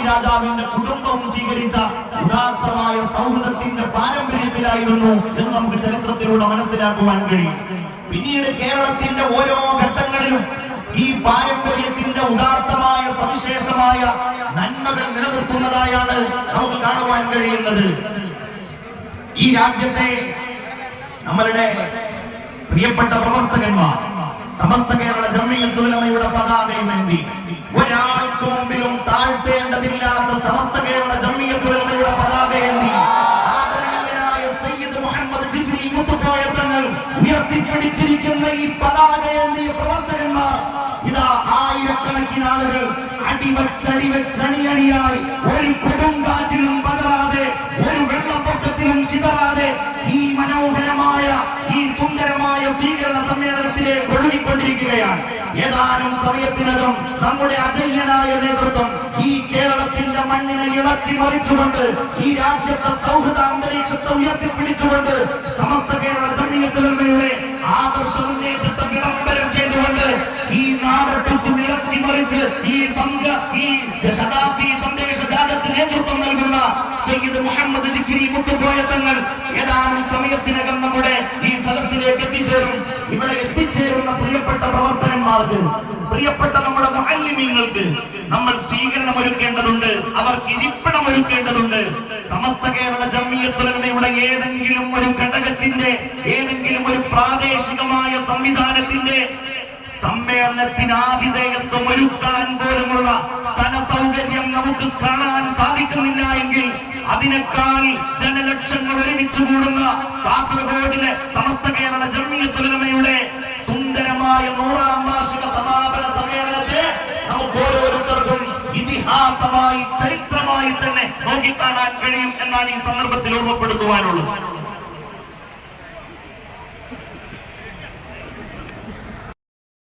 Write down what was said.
രാജാവിന്റെ കുടുംബവും സ്വീകരിച്ച ഉദാത്തമായ സൗഹൃദത്തിന്റെ പാരമ്പര്യത്തിലായിരുന്നു എന്ന് നമുക്ക് ചരിത്രത്തിലൂടെ മനസ്സിലാക്കുവാൻ കഴിയും. പിന്നീട് കേരളത്തിന്റെ ഓരോ ഘട്ടങ്ങളിലും ഈ പാരമ്പര്യത്തിന്റെ ഉദാത്തമായ സവിശേഷമായ നന്മകൾ നിലനിർത്തുന്നതായാണ് നമുക്ക് കാണുവാൻ കഴിയുന്നത്. ഈ രാജ്യത്തെ നമ്മളുടെ പ്രിയപ്പെട്ട പ്രവർത്തകന്മാർ സമസ്ത കേരള ജംഇയ്യത്തുൽ ഉലമയുടെ പതാകയുമേന്തി ഒരാൾക്ക് മുമ്പിലും താഴ്ത്തേണ്ടതില്ലാത്ത സമസ്ത കേരള ജംഇയ്യത്തുൽ ഉലമയുടെ പതാകയേന്തി ആദരണീയനായ സയ്യിദ് മുഹമ്മദ് ജിഫ്രി മുത്തുക്കോയ തങ്ങൾ ഉയർത്തിപ്പിടിച്ചിരിക്കുന്ന ഈ പതാകയേന്തിയ പ്രവർത്തകന്മാർ ഇതാ ആയിരക്കണക്കിന് ആളുകൾ അടിവച്ചണിയായി ഒരു കൊടുങ്കാറ്റിലും പതറാതെ ഒരു വെള്ളപ്പൊക്കത്തിലും ചിതറാതെ ഈ മനോഹരമായ ഈ സുന്ദരമായ സ്വീകരണ സമ്മേളനത്തിലേക്ക് ഒഴുകിക്കൊണ്ടിരിക്കുകയാണ്. ഏതാനും സമയത്തിനകം നമ്മുടെ അജയ്യനായ നേതൃത്വം ഈ കേരളത്തിന്റെ മണ്ണിനെ ഇളക്കി മറിച്ചുകൊണ്ട് ഈ രാജ്യത്തെ സൗഹൃദ അന്തരീക്ഷത്തെ ഉയർത്തിപ്പിടിച്ചുകൊണ്ട് സമസ്ത കേരള ജംഇയ്യത്തുൽ ഉലമയുടെ ആദർശ മുന്നേറ്റത്തെ വിളംബരം ചെയ്തുകൊണ്ട് ഈ നാടൊട്ടും ഇളക്കി മറിച്ച് ഈ ശതാബ്ദി സന്ദേശ ജാഥയ്ക്ക് നേതൃത്വം നൽകുന്ന സയ്യിദ് മുഹമ്മദ് ജിഫ്രി മുത്തുക്കോയ തങ്ങൾ ഏതാനും സമയത്തിനകം നമ്മുടെ ഈ സദസ്സിലേക്ക് എത്തിച്ചേരും. ഇവിടെ എത്തിച്ചേരുന്ന പ്രിയപ്പെട്ട പ്രവർത്തകന്മാർക്ക്, പ്രിയപ്പെട്ട നമ്മുടെ മുഅല്ലിമീങ്ങൾക്ക് നമ്മൾ സ്വീകരണം ഒരുക്കേണ്ടതുണ്ട്, അവർക്ക് ഇരിപ്പിടം ഒരുക്കേണ്ടതുണ്ട്. സമസ്ത കേരള ജംഇയ്യത്തുൽ ഉലമയുടെ ഏതെങ്കിലും ഒരു ഘടകത്തിന്റെ, ഏതെങ്കിലും ഒരു പ്രാദേശികമായ സംവിധാനത്തിന്റെ സമ്മേളനത്തിന് ആതിഥേയത്വം ഒരുക്കാൻ പോലുമുള്ള സ്ഥല സൗകര്യം നമുക്ക് കാണാൻ സാധിക്കുന്നില്ല എങ്കിൽ അതിനേക്കാൾ ജനലക്ഷങ്ങൾ ഒരുമിച്ച് കൂടുന്ന കാസർഗോഡിലെ സമസ്ത കേരള ജംഇയ്യത്തുൽ ഉലമയുടെ സുന്ദരമായ 100ാം വാർഷിക സമാപന സമ്മേളനത്തെ നമുക്ക് ഓരോരുത്തർക്കും ഇതിഹാസമായി, ചരിത്രമായി തന്നെ നോക്കിക്കാണാൻ കഴിയും എന്നാണ് ഈ സന്ദർഭത്തിൽ ഓർമ്മപ്പെടുത്തുവാനുള്ളത്.